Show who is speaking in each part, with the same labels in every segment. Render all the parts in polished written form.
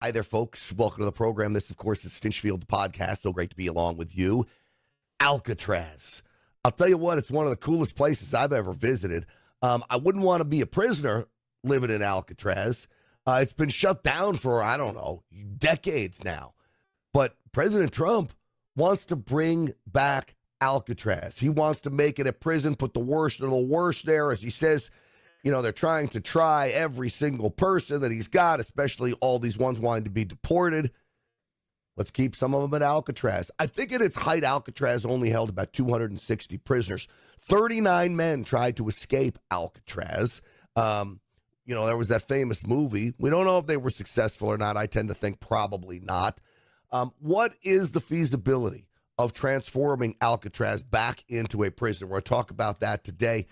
Speaker 1: Hi there, folks. Welcome to the program. This, of course, is Stinchfield Podcast. So great to be along with you. Alcatraz. I'll tell you what, it's one of the coolest places I've ever visited. I wouldn't want to be a prisoner living in Alcatraz. It's been shut down for, I don't know, decades now. But President Trump wants to bring back Alcatraz. He wants to make it a prison, put the worst of the worst there. As he says, you know, they're trying to try every single person that he's got, especially all these ones wanting to be deported. Let's keep some of them at Alcatraz. I think at its height, Alcatraz only held about 260 prisoners. 39 men tried to escape Alcatraz. You know, there was that famous movie. We don't know if they were successful or not. I tend to think probably not. What is the feasibility of transforming Alcatraz back into a prison? We're going to talk about that today.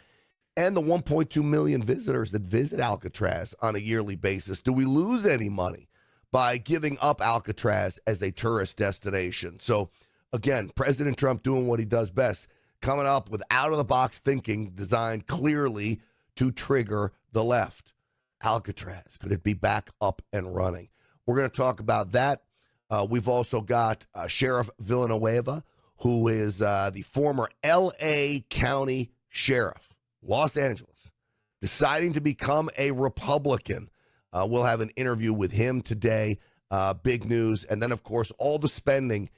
Speaker 1: And the 1.2 million visitors that visit Alcatraz on a yearly basis. Do we lose any money by giving up Alcatraz as a tourist destination? So, again, President Trump doing what he does best, coming up with out-of-the-box thinking designed clearly to trigger the left. Alcatraz, could it be back up and running? We're going to talk about that. We've also got Sheriff Villanueva, who is the former L.A. County Sheriff. Los Angeles, deciding to become a Republican. We'll have an interview with him today. Big news. And then, of course, all the spending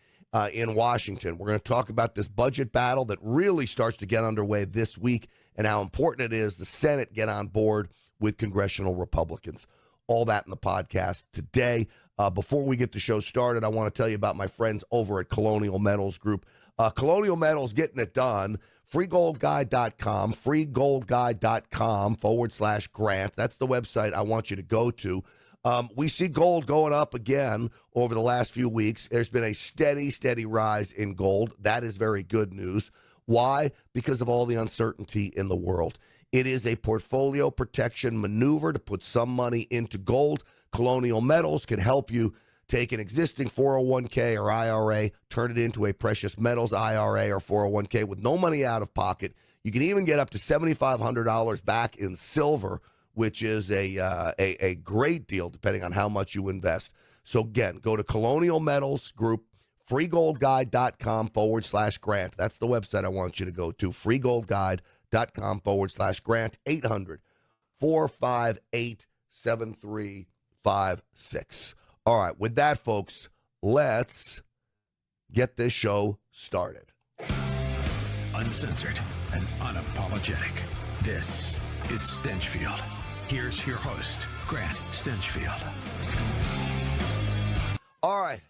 Speaker 1: in Washington. We're going to talk about this budget battle that really starts to get underway this week and how important it is the Senate get on board with congressional Republicans. All that in the podcast today. Before we get the show started, I want to tell you about my friends over at Colonial Metals Group. Colonial Metals getting it done. Freegoldguide.com, freegoldguide.com/grant. That's the website I want you to go to. We see gold going up again over the last few weeks. There's been a steady rise in gold. That is very good news. Why? Because of all the uncertainty in the world. It is a portfolio protection maneuver to put some money into gold. Colonial Metals can help you take an existing 401k or IRA, turn it into a precious metals IRA or 401k with no money out of pocket. You can even get up to $7,500 back in silver, which is a great deal depending on how much you invest. So again, go to Colonial Metals Group, freegoldguide.com/grant. That's the website I want you to go to, freegoldguide.com/grant, 800-458-7356. All right, with that, folks, let's get this show started.
Speaker 2: Uncensored and unapologetic. This is Stinchfield. Here's your host, Grant Stinchfield.
Speaker 1: All right,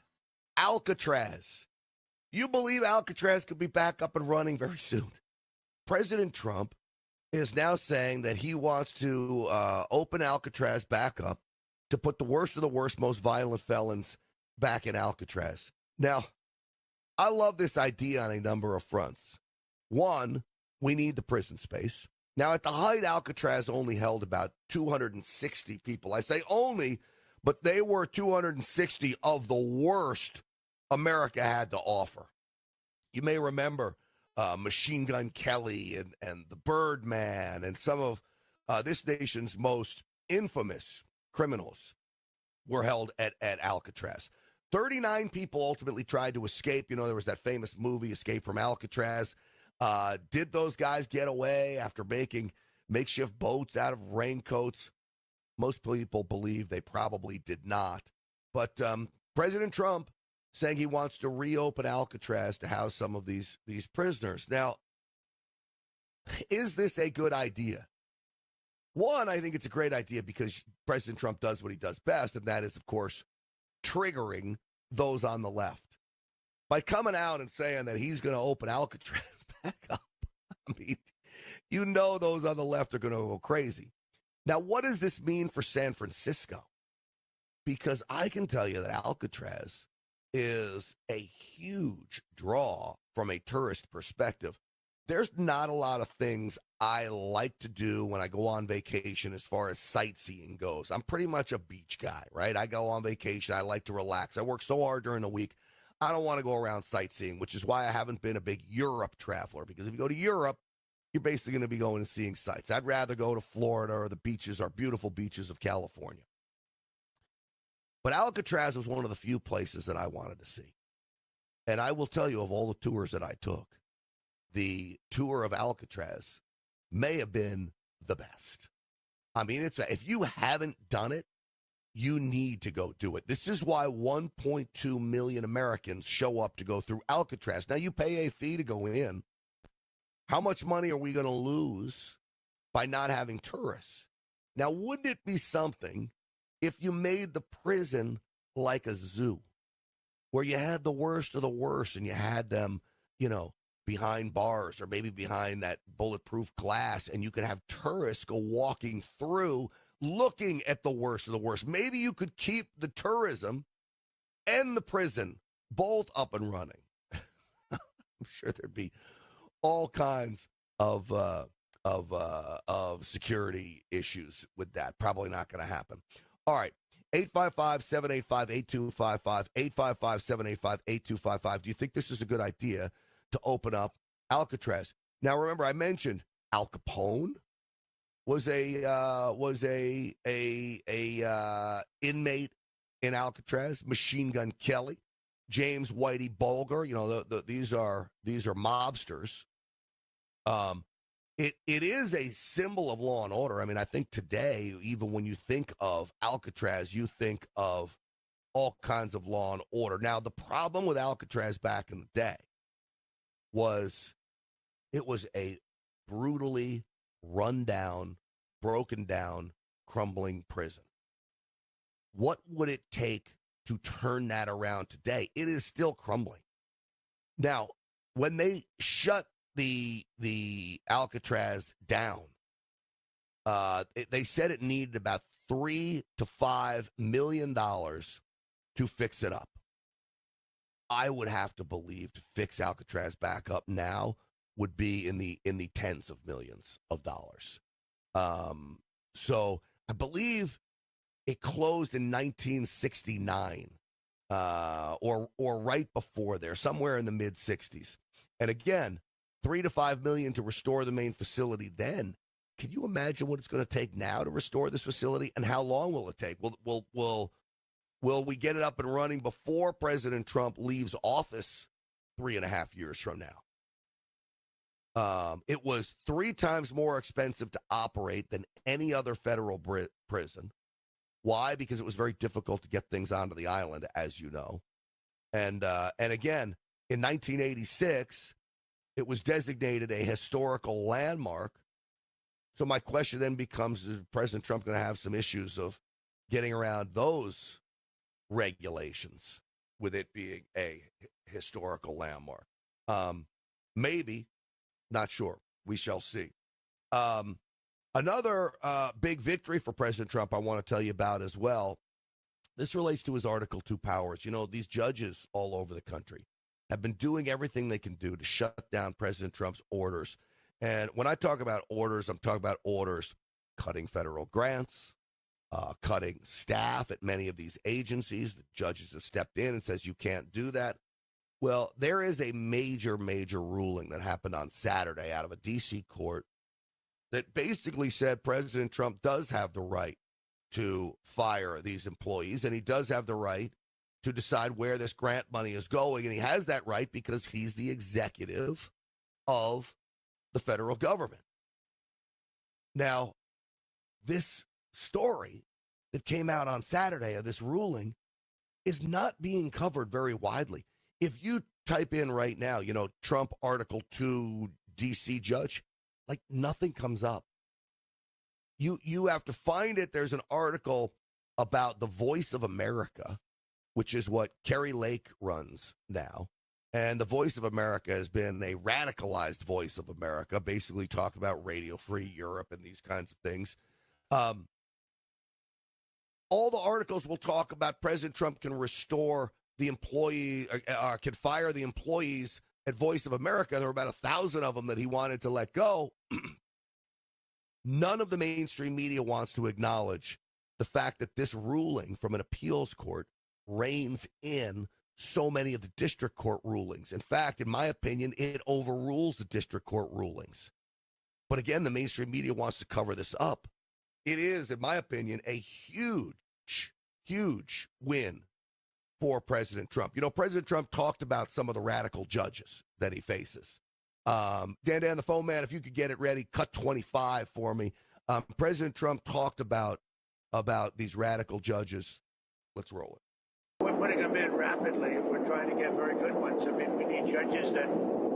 Speaker 1: Alcatraz. You believe Alcatraz could be back up and running very soon. President Trump is now saying that he wants to open Alcatraz back up to put the worst of the worst, most violent felons back in Alcatraz. Now, I love this idea on a number of fronts. One, we need the prison space. Now, at the height, Alcatraz only held about 260 people. I say only, but they were 260 of the worst America had to offer. You may remember Machine Gun Kelly and the Birdman and some of this nation's most infamous criminals were held at Alcatraz. 39 people ultimately tried to escape. You know, there was that famous movie, Escape from Alcatraz. Did those guys get away after making makeshift boats out of raincoats? Most people believe they probably did not. But President Trump saying he wants to reopen Alcatraz to house some of these prisoners. Now, is this a good idea? One, I think it's a great idea because President Trump does what he does best, and that is, of course, triggering those on the left. By coming out and saying that he's going to open Alcatraz back up, I mean, you know those on the left are going to go crazy. Now, what does this mean for San Francisco? Because I can tell you that Alcatraz is a huge draw from a tourist perspective. There's not a lot of things I like to do when I go on vacation as far as sightseeing goes. I'm pretty much a beach guy, right? I go on vacation. I like to relax. I work so hard during the week. I don't want to go around sightseeing, which is why I haven't been a big Europe traveler, because if you go to Europe, you're basically going to be going and seeing sights. I'd rather go to Florida or the beaches, our beautiful beaches of California. But Alcatraz was one of the few places that I wanted to see. And I will tell you, of all the tours that I took, the tour of Alcatraz may have been the best. I mean, if you haven't done it, you need to go do it. This is why 1.2 million Americans show up to go through Alcatraz. Now, you pay a fee to go in. How much money are we going to lose by not having tourists? Now, wouldn't it be something if you made the prison like a zoo, where you had the worst of the worst and you had them, behind bars or maybe behind that bulletproof glass, and you could have tourists go walking through looking at the worst of the worst. Maybe you could keep the tourism and the prison both up and running. I'm sure there'd be all kinds of security issues with that. Probably not going to happen. All right. 855-785-8255, 855-785-8255. Do you think this is a good idea to open up Alcatraz? Now, remember, I mentioned Al Capone was a inmate in Alcatraz. Machine Gun Kelly, James Whitey Bulger. These are mobsters. It is a symbol of law and order. I mean, I think today, even when you think of Alcatraz, you think of all kinds of law and order. Now, the problem with Alcatraz back in the day was it was a brutally run down, broken down, crumbling prison. What would it take to turn that around today? It is still crumbling. Now, when they shut the Alcatraz down, they said it needed about $3 to $5 million to fix it up. I would have to believe to fix Alcatraz back up now would be in the tens of millions of dollars. So I believe it closed in 1969, or right before there, somewhere in the mid 60s. And again, $3 to $5 million to restore the main facility. Then, can you imagine what it's going to take now to restore this facility, and how long will it take? Will we get it up and running before President Trump leaves office 3.5 years from now? It was 3 times more expensive to operate than any other federal prison. Why? Because it was very difficult to get things onto the island, as you know. And again, in 1986, it was designated a historical landmark. So my question then becomes, is President Trump going to have some issues of getting around those regulations with it being a historical landmark? Maybe. Not sure. We shall see. Another big victory for President Trump I want to tell you about as well. This relates to his Article 2 powers. These judges all over the country have been doing everything they can do to shut down President Trump's orders. And when I talk about orders, I'm talking about orders cutting federal grants, cutting staff at many of these agencies. The judges have stepped in and says you can't do that. Well, there is a major, major ruling that happened on Saturday out of a D.C. court that basically said President Trump does have the right to fire these employees, and he does have the right to decide where this grant money is going, and he has that right because he's the executive of the federal government. Now, this story that came out on Saturday of this ruling is not being covered very widely. If you type in right now, Trump Article 2 D.C. judge, nothing comes up. You have to find it. There's an article about the Voice of America, which is what Kerry Lake runs now. And the Voice of America has been a radicalized Voice of America, basically talk about Radio Free Europe and these kinds of things. All the articles will talk about President Trump can restore the employee, can fire the employees at Voice of America. There were about 1,000 of them that he wanted to let go. None of the mainstream media wants to acknowledge the fact that this ruling from an appeals court reins in so many of the district court rulings. In fact, in my opinion, it overrules the district court rulings. But again, the mainstream media wants to cover this up. It is, in my opinion, a huge huge win for President Trump. You know, President Trump talked about some of the radical judges that he faces. Dan, the phone man, if you could get it ready, cut 25 for me. President Trump talked about these radical judges. Let's roll it.
Speaker 3: We're putting them in rapidly. We're trying to get very good ones. I mean, we need judges that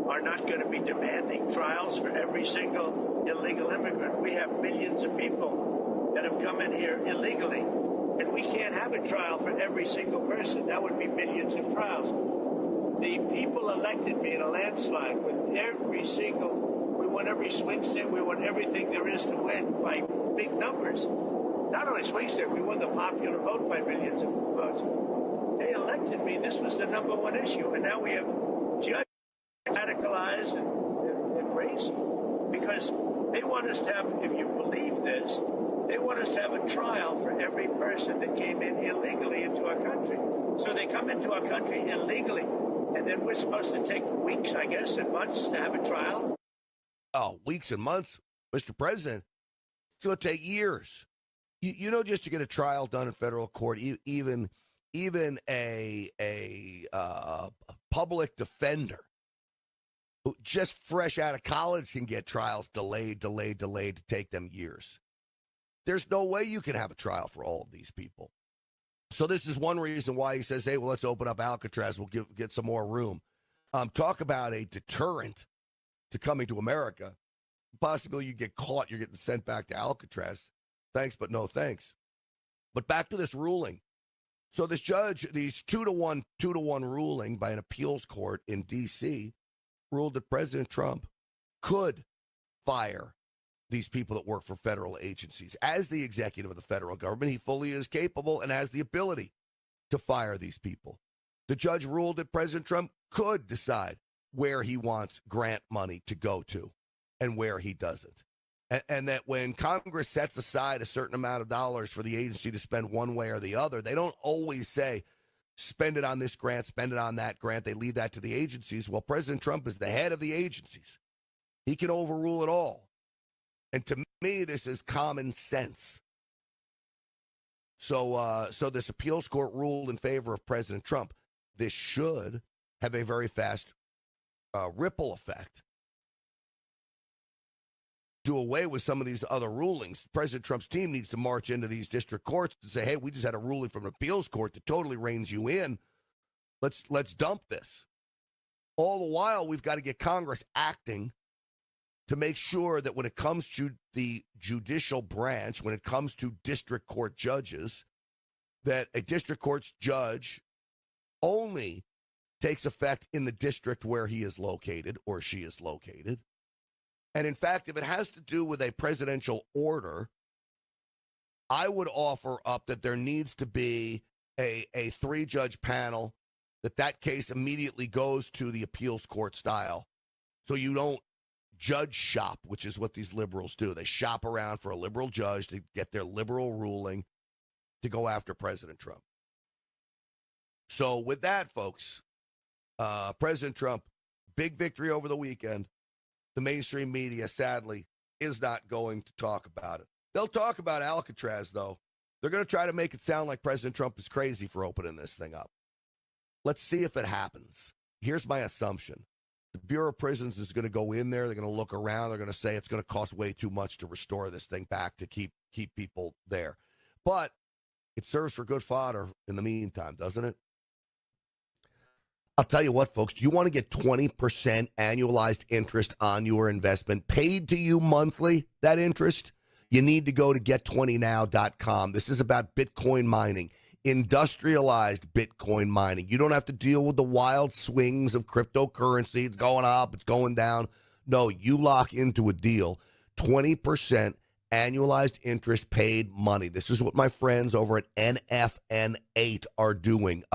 Speaker 3: are not going to be demanding trials for every single illegal immigrant. We have millions of people that have come in here illegally, and we can't have a trial for every single person. That would be millions of trials. The people elected me in a landslide with every single, we won every swing state, we won everything there is to win by big numbers. Not only swing state, we won the popular vote by millions of votes. They elected me. This was the number one issue. And now we have judges radicalized and crazy because they want us to have, if you believe this, they want us to have a trial for every person that came in illegally into our country. So they come into our country illegally, and then we're supposed to take weeks, I guess, and months to have a trial.
Speaker 1: Oh, weeks and months, Mr. President. It's going to take years. You know, just to get a trial done in federal court, even a public defender who just fresh out of college can get trials delayed to take them years. There's no way you can have a trial for all of these people. So this is one reason why he says, hey, well, let's open up Alcatraz. We'll get some more room. Talk about a deterrent to coming to America. Possibly you get caught, you're getting sent back to Alcatraz. Thanks, but no thanks. But back to this ruling. So this judge, these 2-1 ruling by an appeals court in D.C. ruled that President Trump could fire these people that work for federal agencies. As the executive of the federal government, he fully is capable and has the ability to fire these people. The judge ruled that President Trump could decide where he wants grant money to go to and where he doesn't. And that when Congress sets aside a certain amount of dollars for the agency to spend one way or the other, they don't always say, spend it on this grant, spend it on that grant. They leave that to the agencies. Well, President Trump is the head of the agencies. He can overrule it all. And to me, this is common sense. So this appeals court ruled in favor of President Trump. This should have a very fast ripple effect. Do away with some of these other rulings. President Trump's team needs to march into these district courts and say, hey, we just had a ruling from an appeals court that totally reins you in. Let's dump this. All the while, we've got to get Congress acting to make sure that when it comes to the judicial branch, when it comes to district court judges, that a district court's judge only takes effect in the district where he is located or she is located. And in fact, if it has to do with a presidential order, I would offer up that there needs to be a 3-judge panel, that case immediately goes to the appeals court style. So you don't judge shop, which is what these liberals do. They shop around for a liberal judge to get their liberal ruling to go after President Trump. So with that, folks, President Trump, big victory over the weekend. The mainstream media, sadly, is not going to talk about it. They'll talk about Alcatraz, though. They're going to try to make it sound like President Trump is crazy for opening this thing up. Let's see if it happens. Here's my assumption. The Bureau of Prisons is going to go in there. They're going to look around. They're going to say it's going to cost way too much to restore this thing back to keep people there. But it serves for good fodder in the meantime, doesn't it? I'll tell you what, folks, do you want to get 20% annualized interest on your investment paid to you monthly, that interest? You need to go to get20now.com. This is about Bitcoin mining, industrialized Bitcoin mining. You don't have to deal with the wild swings of cryptocurrency. It's going up, it's going down. No, you lock into a deal, 20% annualized interest paid money. This is what my friends over at NFN8 are doing.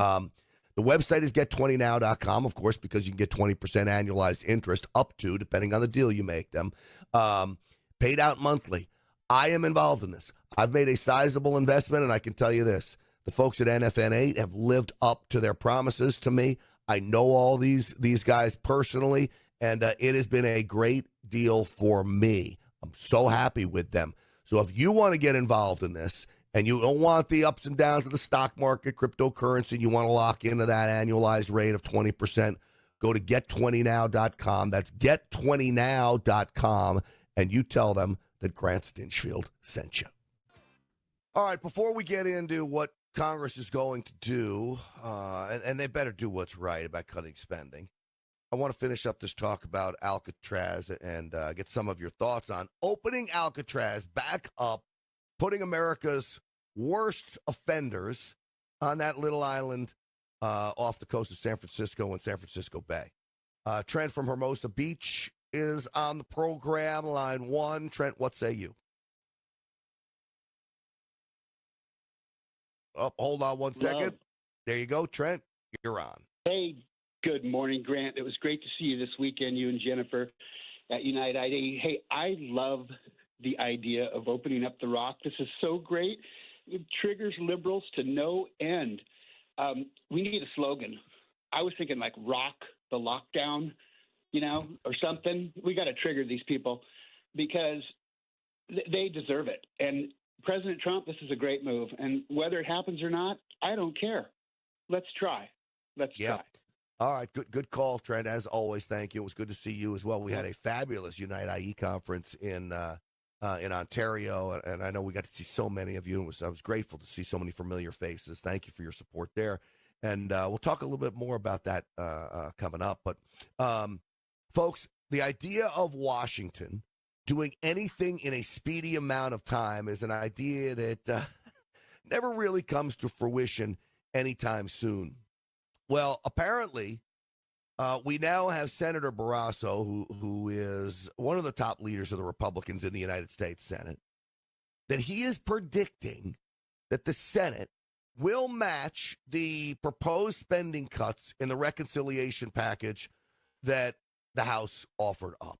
Speaker 1: The website is get20now.com, of course, because you can get 20% annualized interest up to, depending on the deal you make them, paid out monthly. I am involved in this. I've made a sizable investment, and I can tell you this. The folks at NFN8 have lived up to their promises to me. I know all these guys personally, and it has been a great deal for me. I'm so happy with them. So if you want to get involved in this and you don't want the ups and downs of the stock market, cryptocurrency, you want to lock into that annualized rate of 20%, go to get20now.com. That's get20now.com, and you tell them that Grant Stinchfield sent you. All right, before we get into what Congress is going to do, and they better do what's right about cutting spending, I want to finish up this talk about Alcatraz and get some of your thoughts on opening Alcatraz back up, putting America's worst offenders on that little island off the coast of San Francisco and San Francisco Bay. Trent from Hermosa Beach is on the program, line one. Trent, what say you? Oh, hold on one second. There you go, Trent. You're on.
Speaker 4: Hey, good morning, Grant. It was great to see you this weekend, you and Jennifer at Unite ID. Hey, I love the idea of opening up the rock. This is so great. It triggers liberals to no end. We need a slogan. I was thinking like rock the lockdown, or something. We got to trigger these people because they deserve it. And President Trump, this is a great move. And whether it happens or not, I don't care. Let's try. Let's try.
Speaker 1: All right, good call, Trent. As always, thank you. It was good to see you as well. We had a fabulous Unite IE conference in Ontario, and I know we got to see so many of you. I was grateful to see so many familiar faces. Thank you for your support there. And we'll talk a little bit more about that coming up. But, folks, the idea of Washington doing anything in a speedy amount of time is an idea that never really comes to fruition anytime soon. Well, apparently, we now have Senator Barrasso, who is one of the top leaders of the Republicans in the United States Senate, that he is predicting that the Senate will match the proposed spending cuts in the reconciliation package that the House offered up.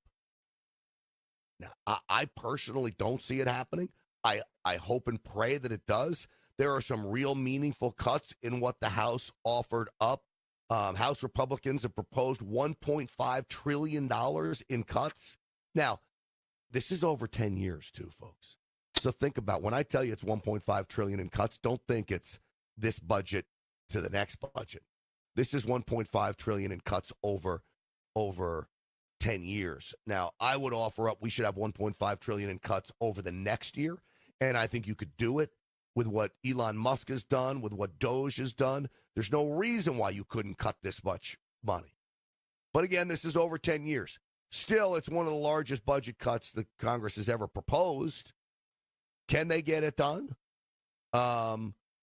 Speaker 1: Now, I personally don't see it happening. I hope and pray that it does. There are some real meaningful cuts in what the House offered up. House Republicans have proposed $1.5 trillion in cuts. Now, this is over 10 years, too, folks. So think about when I tell you it's $1.5 trillion in cuts, don't think it's this budget to the next budget. This is $1.5 trillion in cuts over 10 years. Now, I would offer up we should have $1.5 trillion in cuts over the next year, and I think you could do it with what Elon Musk has done, with what Doge has done. There's no reason why you couldn't cut this much money. But again, this is over 10 years. Still, it's one of the largest budget cuts that Congress has ever proposed. Can they get it done?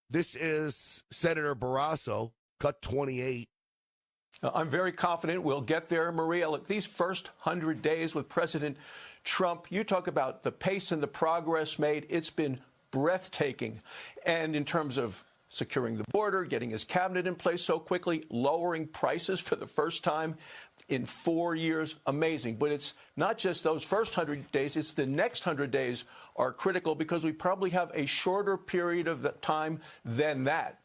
Speaker 1: This is Senator Barrasso, cut 28.
Speaker 5: I'm very confident we'll get there, Maria. Look, these first 100 days with President Trump, you talk about the pace and the progress made. It's been breathtaking. And in terms of securing the border, getting his cabinet in place so quickly, lowering prices for the first time in 4 years, amazing. But it's not just those first 100 days, it's the next 100 days are critical because we probably have a shorter period of time than that.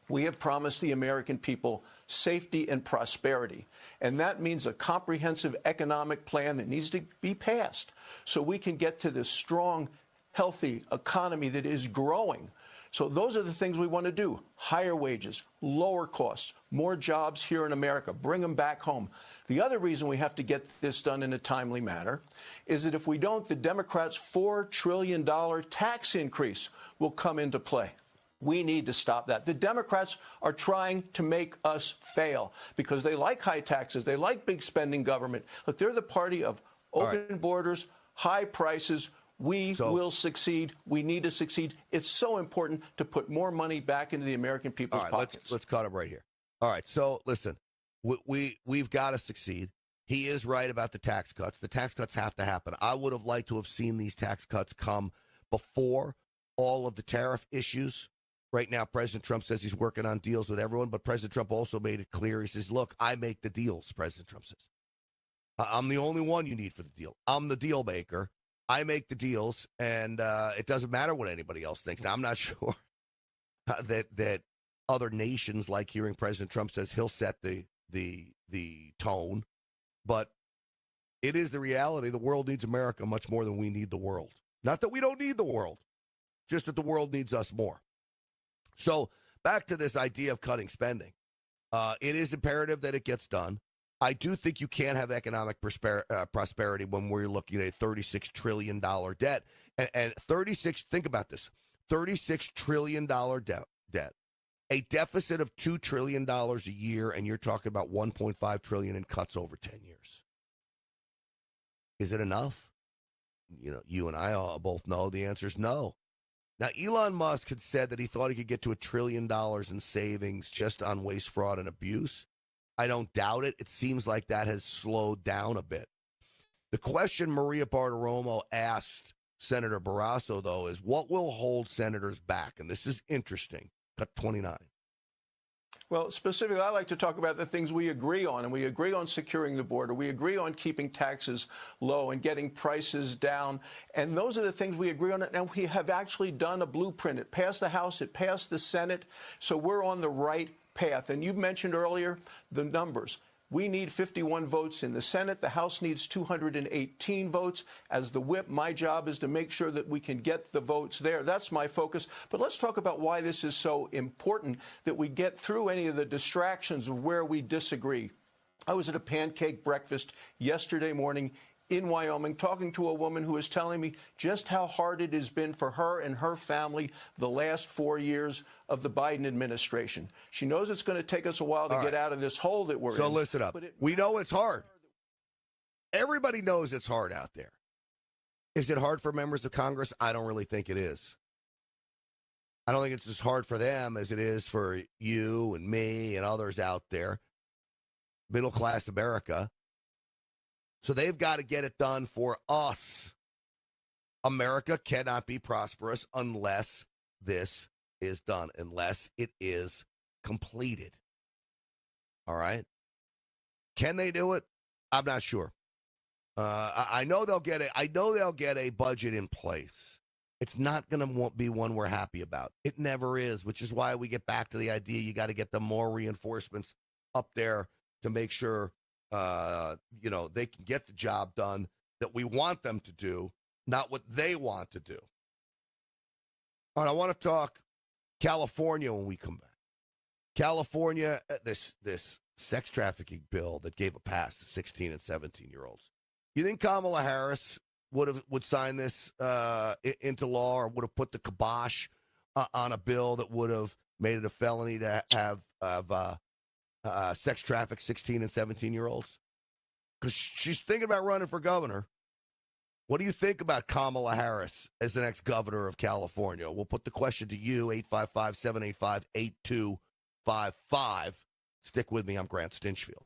Speaker 5: We have promised the American people safety and prosperity. And that means a comprehensive economic plan that needs to be passed so we can get to this strong, healthy economy that is growing. So those are the things we want to do. Higher wages, lower costs, more jobs here in America, bring them back home. The other reason we have to get this done in a timely manner is that if we don't, the Democrats' $4 trillion tax increase will come into play. We need to stop that. The Democrats are trying to make us fail because they like high taxes. They like big spending government. Look, they're the party of open borders, high prices. We will succeed. We need to succeed. It's so important to put more money back into the American people's pockets.
Speaker 1: Let's cut him right here. All right. So listen, we've got to succeed. He is right about the tax cuts. The tax cuts have to happen. I would have liked to have seen these tax cuts come before all of the tariff issues. Right now, President Trump says he's working on deals with everyone, but President Trump also made it clear. He says, look, I make the deals, President Trump says. I'm the only one you need for the deal. I'm the deal maker. I make the deals, and it doesn't matter what anybody else thinks. Now, I'm not sure that other nations like hearing President Trump says he'll set the tone, but it is the reality. The world needs America much more than we need the world. Not that we don't need the world. just that the world needs us more. So back to this idea of cutting spending. It is imperative that it gets done. I do think you can't have economic prosperity when we're looking at a $36 trillion debt. And 36, think about this, $36 trillion debt, a deficit of $2 trillion a year, and you're talking about $1.5 trillion in cuts over 10 years. Is it enough? You know, you and I all both know the answer is no. Now, Elon Musk had said that he thought he could get to $1 trillion in savings just on waste, fraud, and abuse. I don't doubt it. It seems like that has slowed down a bit. The question Maria Bartiromo asked Senator Barrasso, though, is what will hold senators back? And this is interesting. Cut 29.
Speaker 5: Well, specifically, I like to talk about the things we agree on, and we agree on securing the border. We agree on keeping taxes low and getting prices down, and those are the things we agree on, and we have actually done a blueprint. It passed the House, it passed the Senate, so we're on the right path. And you mentioned earlier the numbers. We need 51 votes in the Senate. The House needs 218 votes. As the whip, my job is to make sure that we can get the votes there. That's my focus. But let's talk about why this is so important that we get through any of the distractions of where we disagree. I was at a pancake breakfast yesterday morning in Wyoming talking to a woman who was telling me just how hard it has been for her and her family the last 4 years of the Biden administration. She knows it's going to take us a while to get out of this hole that we're in.
Speaker 1: So listen up. We know it's hard. Everybody knows it's hard out there. Is it hard for members of Congress? I don't really think it is. I don't think it's as hard for them as it is for you and me and others out there, middle-class America. So they've got to get it done for us. America cannot be prosperous unless this is done, unless it is completed. All right? Can they do it? I'm not sure. I know they'll get it. I know they'll get a budget in place. It's not going to be one we're happy about. It never is, which is why we get back to the idea you got to get them more reinforcements up there to make sure they can get the job done that we want them to do, not what they want to do. All right, I want to talk California when we come back. California, this sex trafficking bill that gave a pass to 16 and 17-year-olds. You think Kamala Harris would sign this into law, or would have put the kibosh on a bill that would have made it a felony to have sex traffic 16 and 17-year-olds? Because she's thinking about running for governor. What do you think about Kamala Harris as the next governor of California? We'll put the question to you, 855-785-8255. Stick with me. I'm Grant Stinchfield.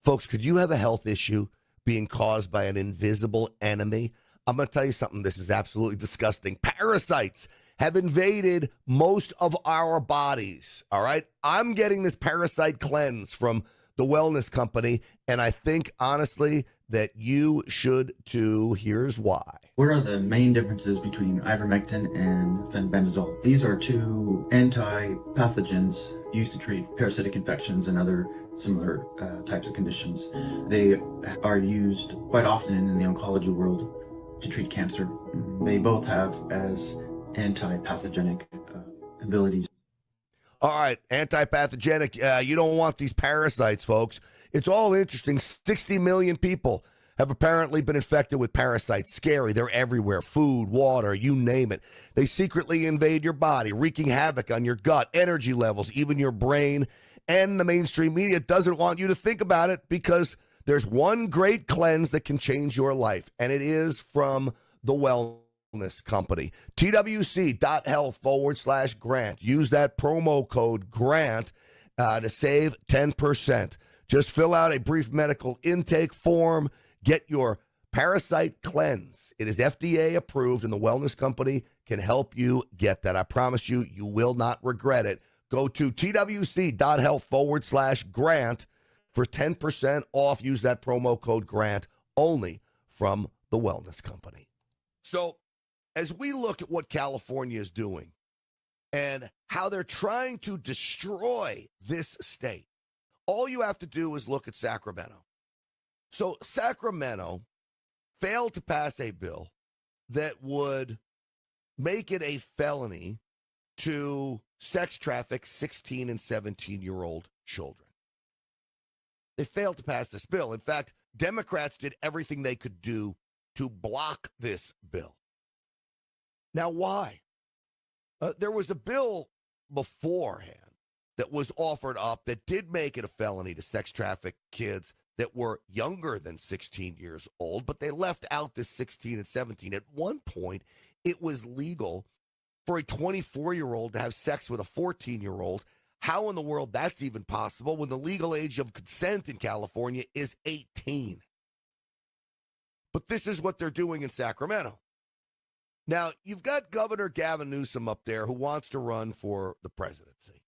Speaker 1: Folks, could you have a health issue being caused by an invisible enemy? I'm going to tell you something. This is absolutely disgusting. Parasites have invaded most of our bodies, all right? I'm getting this parasite cleanse from the wellness company, and I think, honestly, that you should too. Here's why.
Speaker 6: What are the main differences between ivermectin and fenbendazole? These are two anti-pathogens used to treat parasitic infections and other similar types of conditions. They are used quite often in the oncology world to treat cancer. They both have as anti-pathogenic abilities.
Speaker 1: All right, anti-pathogenic. You don't want these parasites, folks. It's all interesting. 60 million people have apparently been infected with parasites. Scary. They're everywhere. Food, water, you name it. They secretly invade your body, wreaking havoc on your gut, energy levels, even your brain. And the mainstream media doesn't want you to think about it, because there's one great cleanse that can change your life, and it is from the wellness company. TWC.health/Grant. Use that promo code GRANT to save 10%. Just fill out a brief medical intake form. Get your parasite cleanse. It is FDA approved, and the wellness company can help you get that. I promise you, you will not regret it. Go to TWC.health/Grant for 10% off. Use that promo code GRANT, only from the wellness company. So as we look at what California is doing and how they're trying to destroy this state, all you have to do is look at Sacramento. So Sacramento failed to pass a bill that would make it a felony to sex traffic 16 and 17-year-old children. They failed to pass this bill. In fact, Democrats did everything they could do to block this bill. Now, why? There was a bill beforehand that was offered up that did make it a felony to sex traffic kids that were younger than 16 years old, but they left out this 16 and 17. At one point, it was legal for a 24-year-old to have sex with a 14-year-old. How in the world that's even possible when the legal age of consent in California is 18? But this is what they're doing in Sacramento. Now, you've got Governor Gavin Newsom up there who wants to run for the presidency.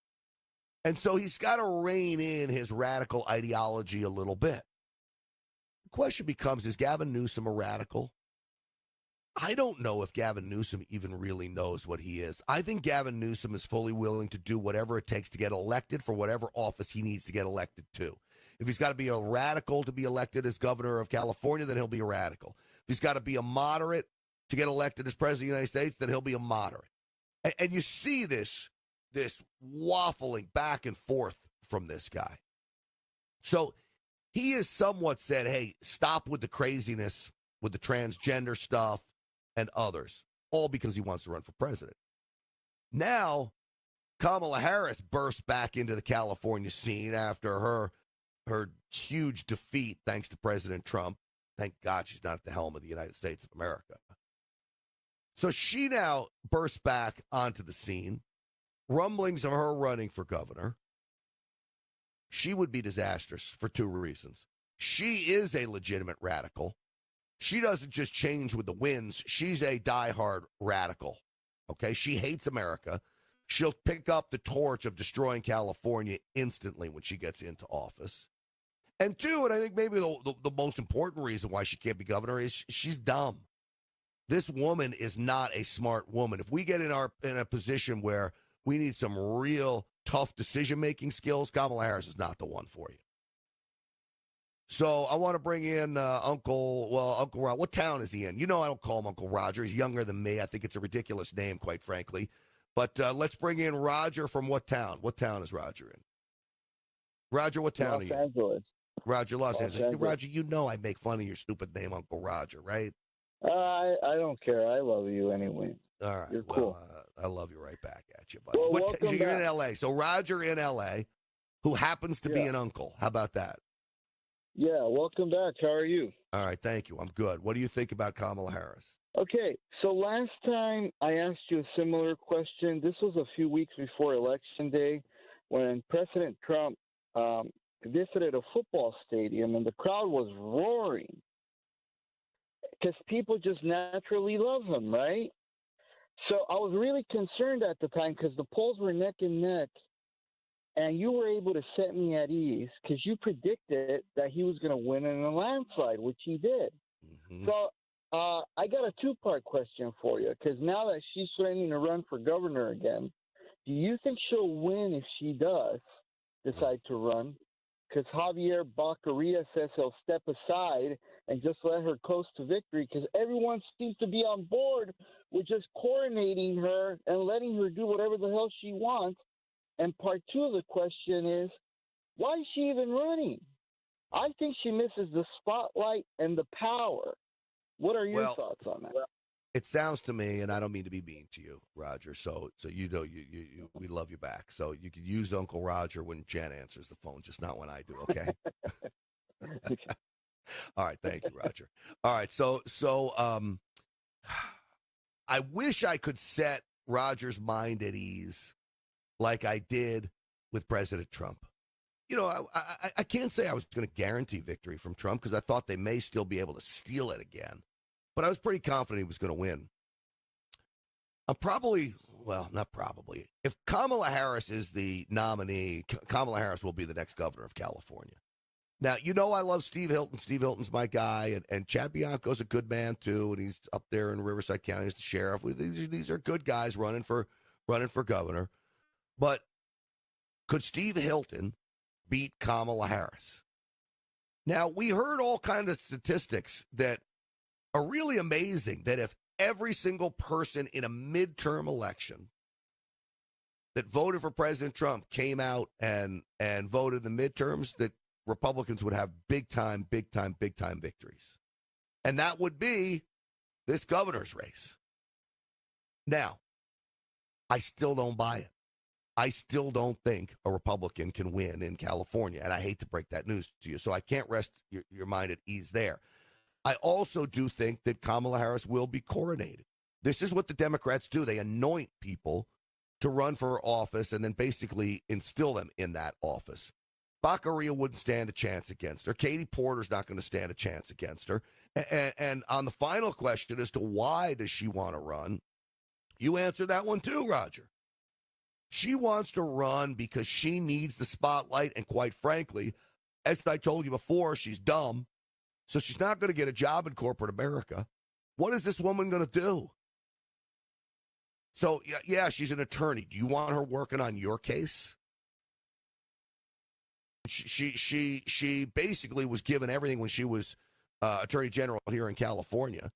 Speaker 1: And so he's got to rein in his radical ideology a little bit. The question becomes, is Gavin Newsom a radical? I don't know if Gavin Newsom even really knows what he is. I think Gavin Newsom is fully willing to do whatever it takes to get elected for whatever office he needs to get elected to. If he's got to be a radical to be elected as governor of California, then he'll be a radical. If he's got to be a moderate to get elected as president of the United States, then he'll be a moderate. And you see this waffling back and forth from this guy. So he has somewhat said, hey, stop with the craziness with the transgender stuff and others, all because he wants to run for president. Now, Kamala Harris bursts back into the California scene after her huge defeat thanks to President Trump. Thank God she's not at the helm of the United States of America. So she now bursts back onto the scene. Rumblings of her running for governor. She would be disastrous for two reasons. She is a legitimate radical. She doesn't just change with the winds. She's a diehard radical. Okay? She hates America. She'll pick up the torch of destroying California instantly when she gets into office. And two, and I think maybe the most important reason why she can't be governor is she's dumb. This woman is not a smart woman. If we get in a position where we need some real tough decision-making skills, Kamala Harris is not the one for you. So I want to bring in Uncle Roger. What town is he in? You know I don't call him Uncle Roger. He's younger than me. I think it's a ridiculous name, quite frankly. But let's bring in Roger from what town? What town is Roger in? Roger, what town are you in?
Speaker 7: Los Angeles.
Speaker 1: Roger, Los Angeles. Roger, you know I make fun of your stupid name, Uncle Roger, right?
Speaker 7: I don't care. I love you anyway.
Speaker 1: All right.
Speaker 7: You're
Speaker 1: cool.
Speaker 7: cool.
Speaker 1: I love you right back at you, buddy.
Speaker 7: Well,
Speaker 1: So you're in L.A. So Roger in L.A., who happens to be an uncle. How about that?
Speaker 7: Yeah, welcome back. How are you?
Speaker 1: All right, thank you. I'm good. What do you think about Kamala Harris?
Speaker 7: Okay, so last time I asked you a similar question. This was a few weeks before Election Day when President Trump visited a football stadium and the crowd was roaring because people just naturally love him, right? So I was really concerned at the time because the polls were neck and neck, and you were able to set me at ease because you predicted that he was going to win in a landslide, which he did. Mm-hmm. So I got a two-part question for you because now that she's planning to run for governor again, do you think she'll win if she does decide to run? Because Javier Baccaria says he'll step aside and just let her coast to victory because everyone seems to be on board with just coronating her and letting her do whatever the hell she wants. And part two of the question is, why is she even running? I think she misses the spotlight and the power. What are your thoughts on that?
Speaker 1: It sounds to me, and I don't mean to be mean to you, Roger, so you know you we love you back. So you can use Uncle Roger when Jen answers the phone, just not when I do, okay? All right, thank you, Roger. All right, so I wish I could set Roger's mind at ease like I did with President Trump. You know, I can't say I was going to guarantee victory from Trump because I thought they may still be able to steal it again. But I was pretty confident he was going to win. Not probably. If Kamala Harris is the nominee, Kamala Harris will be the next governor of California. Now, you know I love Steve Hilton. Steve Hilton's my guy, and Chad Bianco's a good man, too, and he's up there in Riverside County as the sheriff. These are good guys running for governor. But could Steve Hilton beat Kamala Harris? Now, we heard all kinds of statistics that are really amazing, that if every single person in a midterm election that voted for President Trump came out and voted in the midterms, that Republicans would have big time victories. And that would be this governor's race. Now, I still don't buy it. I still don't think a Republican can win in California, and I hate to break that news to you, so I can't rest your mind at ease there. I also do think that Kamala Harris will be coronated. This is what the Democrats do. They anoint people to run for office and then basically instill them in that office. Baccaria wouldn't stand a chance against her. Katie Porter's not going to stand a chance against her. And on the final question as to why does she want to run, you answer that one too, Roger. She wants to run because she needs the spotlight, and quite frankly, as I told you before, she's dumb, so she's not going to get a job in corporate America. What is this woman going to do? So, yeah, she's an attorney. Do you want her working on your case? She basically was given everything when she was attorney general here in California.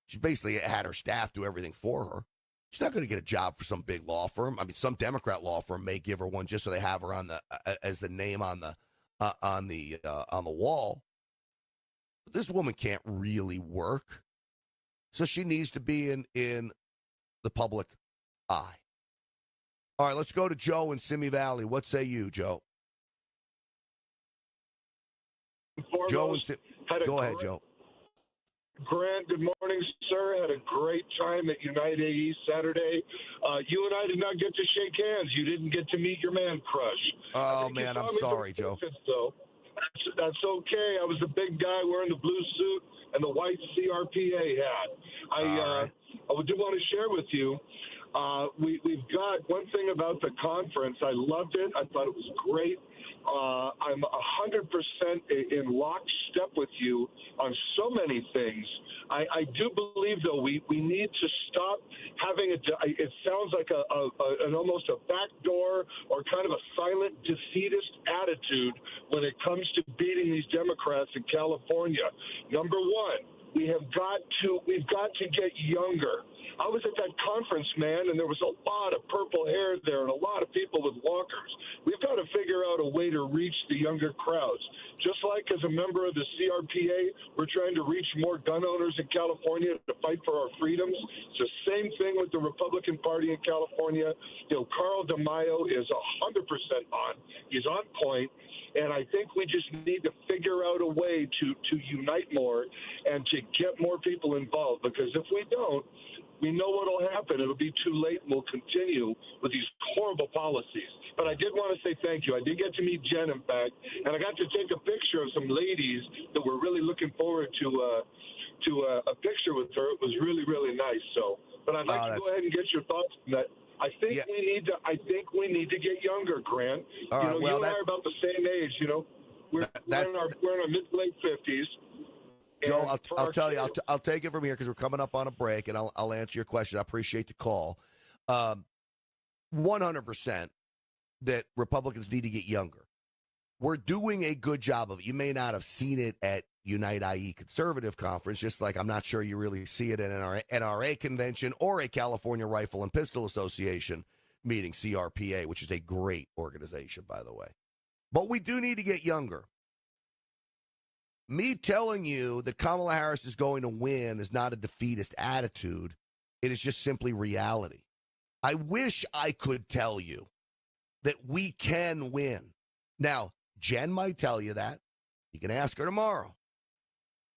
Speaker 1: She basically had her staff do everything for her. She's not going to get a job for some big law firm. I mean, some Democrat law firm may give her one just so they have her on the as the name on the wall. But this woman can't really work, so she needs to be in the public eye. All right, let's go to Joe in Simi Valley. What say you, Joe? Joe, go ahead, Joe.
Speaker 8: Grant, good morning, sir. Had a great time at Unite AE Saturday. You and I did not get to shake hands. You didn't get to meet your man crush.
Speaker 1: Oh, man, I'm sorry, Joe.
Speaker 8: That's okay. I was the big guy wearing the blue suit and the white CRPA hat. I do want to share with you, we've got one thing about the conference. I loved it. I thought it was great. I'm 100% in lockstep with you on so many things. I do believe, though, we need to stop having it sounds like an almost a backdoor or kind of a silent defeatist attitude when it comes to beating these Democrats in California. Number one, we've got to get younger. I was at that conference, man, and there was a lot of purple hair there and a lot of people with walkers. We've got to figure out a way to reach the younger crowds. Just like as a member of the CRPA, we're trying to reach more gun owners in California to fight for our freedoms. It's the same thing with the Republican Party in California. You know, Carl DeMaio is 100% on. He's on point. And I think we just need to figure out a way to unite more and to get more people involved. Because if we don't, we know what will happen. It'll be too late, and we'll continue with these horrible policies. But I did want to say thank you. I did get to meet Jen, in fact, and I got to take a picture of some ladies that were really looking forward to a picture with her. It was really, really nice. So, but I'd like to go ahead and get your thoughts on that. I think we need to get younger, Grant.
Speaker 1: All right,
Speaker 8: you and I are about the same age. You know, we're in our mid to late 50s.
Speaker 1: Joe, I'll tell you, I'll take it from here because we're coming up on a break, and I'll answer your question. I appreciate the call. 100% that Republicans need to get younger. We're doing a good job of it. You may not have seen it at Unite IE Conservative Conference, just like I'm not sure you really see it at an NRA convention or a California Rifle and Pistol Association meeting, CRPA, which is a great organization, by the way. But we do need to get younger. Me telling you that Kamala Harris is going to win is not a defeatist attitude. It is just simply reality. I wish I could tell you that we can win. Now, Jen might tell you that. You can ask her tomorrow.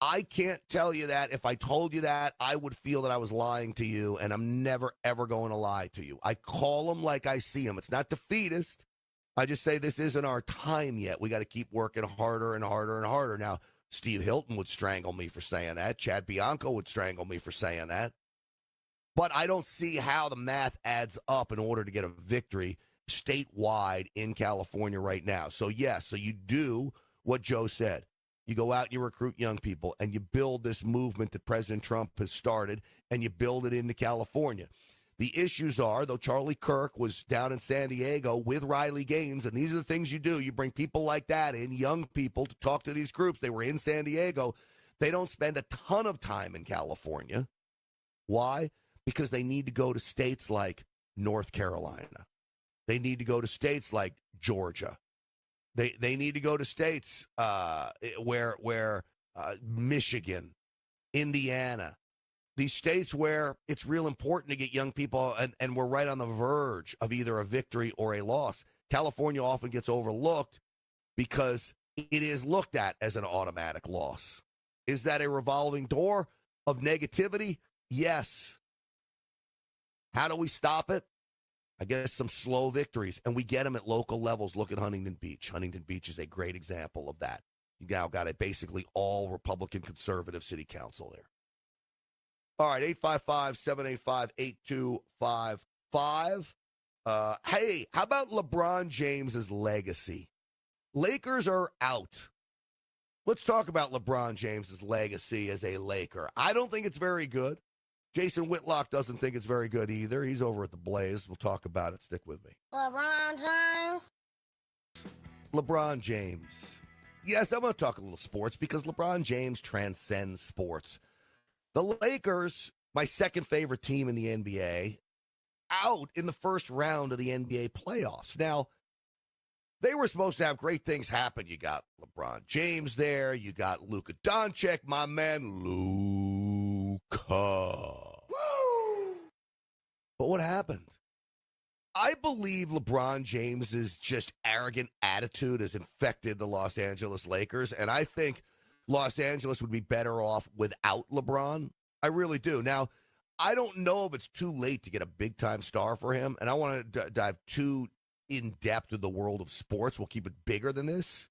Speaker 1: I can't tell you that. If I told you that, I would feel that I was lying to you, and I'm never, ever going to lie to you. I call them like I see them. It's not defeatist. I just say this isn't our time yet. We got to keep working harder and harder and harder. Now, Steve Hilton would strangle me for saying that. Chad Bianco would strangle me for saying that. But I don't see how the math adds up in order to get a victory statewide in California right now. So, yes, so you do what Joe said. You go out and you recruit young people, and you build this movement that President Trump has started, and you build it into California. The issues are, though Charlie Kirk was down in San Diego with Riley Gaines, and these are the things you do. You bring people like that in, young people, to talk to these groups. They were in San Diego. They don't spend a ton of time in California. Why? Because they need to go to states like North Carolina. They need to go to states like Georgia. They need to go to states where Michigan, Indiana, these states where it's real important to get young people, and we're right on the verge of either a victory or a loss. California often gets overlooked because it is looked at as an automatic loss. Is that a revolving door of negativity? Yes. How do we stop it? I guess some slow victories, and we get them at local levels. Look at Huntington Beach. Huntington Beach is a great example of that. You now got a basically all Republican conservative city council there. All right, 855-785-8255. Hey, how about LeBron James's legacy? Lakers are out. Let's talk about LeBron James's legacy as a Laker. I don't think it's very good. Jason Whitlock doesn't think it's very good either. He's over at the Blaze. We'll talk about it. Stick with me.
Speaker 9: LeBron James.
Speaker 1: LeBron James. Yes, I'm going to talk a little sports because LeBron James transcends sports. The Lakers, my second favorite team in the NBA, out in the first round of the NBA playoffs. Now, they were supposed to have great things happen. You got LeBron James there. You got Luka Doncic, my man, Luka. But what happened? I believe LeBron James's just arrogant attitude has infected the Los Angeles Lakers, and I think Los Angeles would be better off without LeBron. I really do. Now, I don't know if it's too late to get a big-time star for him, and I want to dive too in-depth in the world of sports. We'll keep it bigger than this.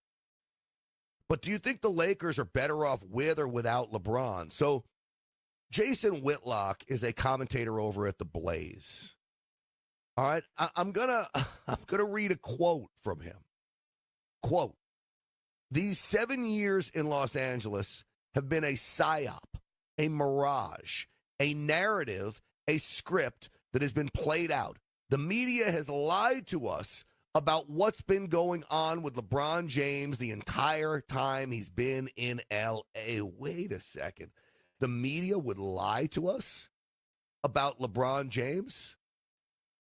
Speaker 1: But do you think the Lakers are better off with or without LeBron? So Jason Whitlock is a commentator over at the Blaze. All right, I'm gonna read a quote from him. Quote, "These 7 years in Los Angeles have been a psyop, a mirage, a narrative, a script that has been played out. The media has lied to us about what's been going on with LeBron James the entire time he's been in L.A. Wait a second. The media would lie to us about LeBron James?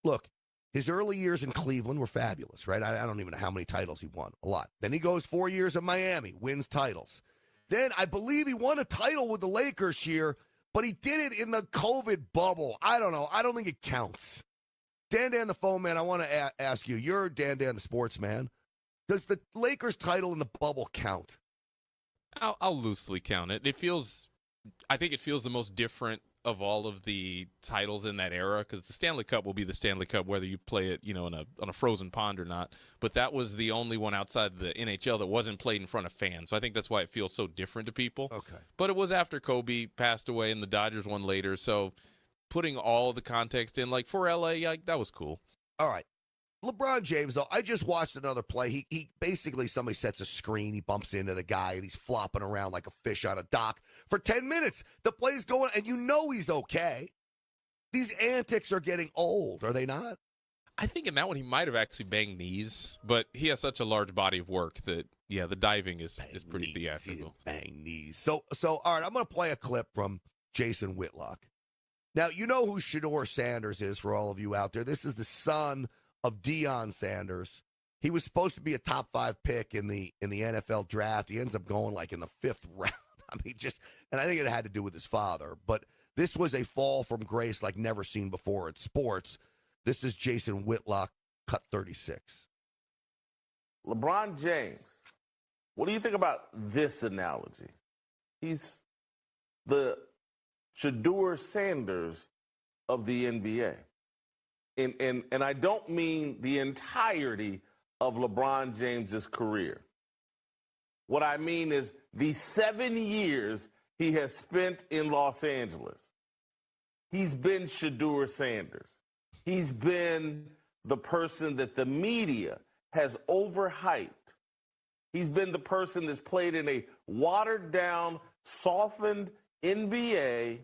Speaker 1: Look, his early years in Cleveland were fabulous, right? I don't even know how many titles he won. A lot. Then he goes 4 years in Miami, wins titles. Then I believe he won a title with the Lakers here, but he did it in the COVID bubble. I don't know. I don't think it counts. Dan the phone man, I want to ask you. You're Dan the sports man. Does the Lakers title in the bubble count?
Speaker 10: I'll loosely count it. I think it feels the most different of all of the titles in that era, because the Stanley Cup will be the Stanley Cup whether you play it, on a frozen pond or not. But that was the only one outside the NHL that wasn't played in front of fans. So I think that's why it feels so different to people.
Speaker 1: Okay.
Speaker 10: But it was after Kobe passed away and the Dodgers won later. So putting all the context in, like for LA, that was cool.
Speaker 1: All right. LeBron James, though, I just watched another play. He basically, somebody sets a screen, he bumps into the guy, and he's flopping around like a fish on a dock for 10 minutes. The play's going, and he's okay. These antics are getting old, are they not?
Speaker 10: I think in that one he might have actually banged knees, but he has such a large body of work that, the diving is pretty theatrical.
Speaker 1: Bang knees. So all right, I'm going to play a clip from Jason Whitlock. Now, you know who Shedeur Sanders is for all of you out there. This is the son of Deion Sanders. He was supposed to be a top 5 pick in the NFL draft. He ends up going like in the 5th round. And I think it had to do with his father. But this was a fall from grace like never seen before in sports. This is Jason Whitlock, cut 36.
Speaker 11: LeBron James, what do you think about this analogy? He's the Shedeur Sanders of the NBA. And I don't mean the entirety of LeBron James's career. What I mean is the 7 years he has spent in Los Angeles. He's been Shedeur Sanders. He's been the person that the media has overhyped. He's been the person that's played in a watered-down, softened NBA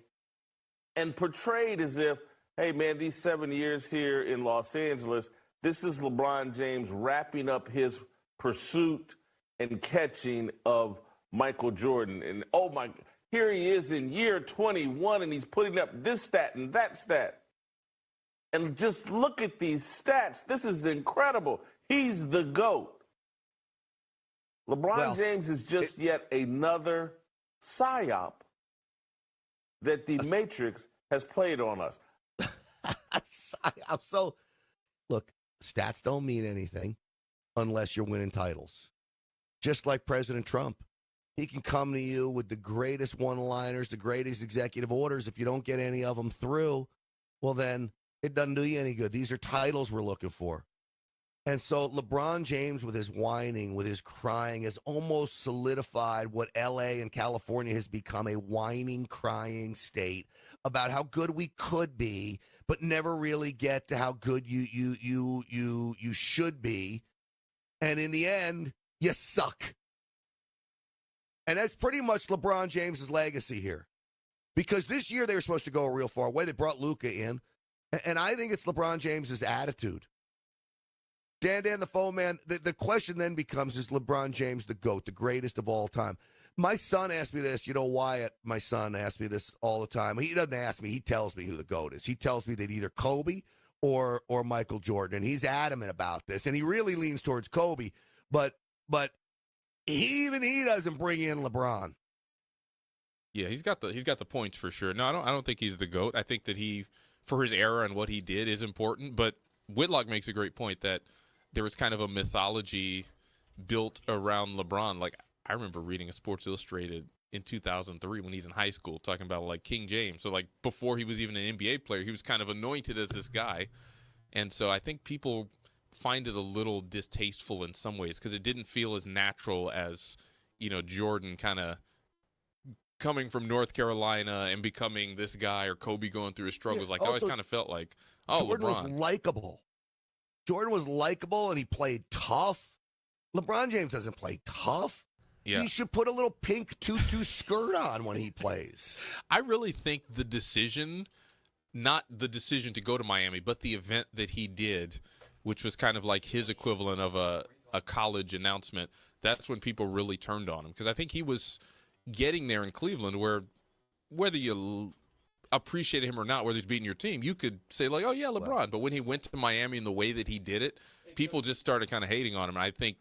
Speaker 11: and portrayed as if, hey, man, these 7 years here in Los Angeles, this is LeBron James wrapping up his pursuit and catching of Michael Jordan. And, Here he is in year 21, and he's putting up this stat and that stat. And just look at these stats. This is incredible. He's the GOAT. LeBron James is just yet another psyop that the Matrix has played on us.
Speaker 1: So, look, stats don't mean anything unless you're winning titles. Just like President Trump. He can come to you with the greatest one-liners, the greatest executive orders. If you don't get any of them through, well, then it doesn't do you any good. These are titles we're looking for. And so LeBron James, with his whining, with his crying, has almost solidified what L.A. and California has become, a whining, crying state about how good we could be, but never really get to how good you should be. And in the end, you suck. And that's pretty much LeBron James's legacy here. Because this year they were supposed to go a real far way. They brought Luka in. And I think it's LeBron James's attitude. Dan, the phone man, the question then becomes, is LeBron James the GOAT, the greatest of all time? My son asked me this. You know, Wyatt, my son, asks me this all the time. He doesn't ask me. He tells me who the GOAT is. He tells me that either Kobe or Michael Jordan. And he's adamant about this. And he really leans towards Kobe. But he doesn't bring in LeBron.
Speaker 10: Yeah, he's got the points for sure. No, I don't think he's the GOAT. I think that he, for his era and what he did, is important. But Whitlock makes a great point that there was kind of a mythology built around LeBron. Like, I remember reading a Sports Illustrated in 2003 when he's in high school talking about, like, King James. So, like, before he was even an NBA player, he was kind of anointed as this guy. And so I think people find it a little distasteful in some ways because it didn't feel as natural as, you know, Jordan kind of coming from North Carolina and becoming this guy, or Kobe going through his struggles.
Speaker 1: Yeah,
Speaker 10: like, I always kind of felt like,
Speaker 1: Jordan
Speaker 10: LeBron
Speaker 1: was likable. Jordan was likable, and he played tough. LeBron James doesn't play tough.
Speaker 10: Yeah.
Speaker 1: He should put a little pink tutu skirt on when he plays.
Speaker 10: I really think the decision, not the decision to go to Miami, but the event that he did, which was kind of like his equivalent of a college announcement, that's when people really turned on him. Because I think he was getting there in Cleveland where whether you appreciated him or not, whether he's beating your team, you could say, like, oh, yeah, LeBron. But when he went to Miami in the way that he did it, people just started kind of hating on him. And I think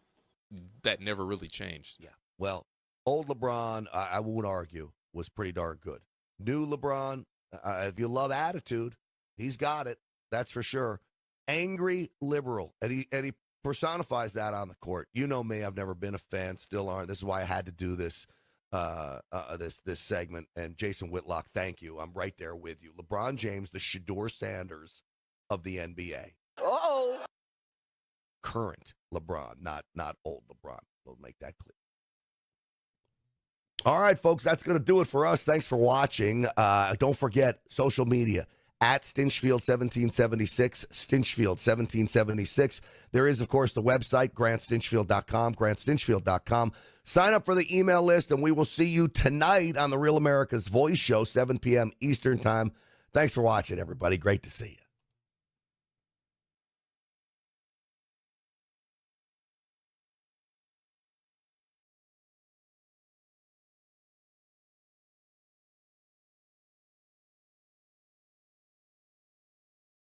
Speaker 10: that never really changed.
Speaker 1: Yeah. Well, old LeBron, I won't argue, was pretty darn good. New LeBron, if you love attitude, he's got it. That's for sure. Angry liberal. And he personifies that on the court. You know me. I've never been a fan. Still aren't. This is why I had to do this. This segment. And Jason Whitlock, thank you. I'm right there with you. LeBron James, the Shedeur Sanders of the NBA.
Speaker 7: Uh-oh.
Speaker 1: Current LeBron, not old LeBron. We'll make that clear. All right, folks, that's going to do it for us. Thanks for watching. Don't forget social media at Stinchfield1776, Stinchfield1776. There is, of course, the website, GrantStinchfield.com, GrantStinchfield.com. Sign up for the email list, and we will see you tonight on the Real America's Voice Show, 7 p.m. Eastern Time. Thanks for watching, everybody. Great to see you.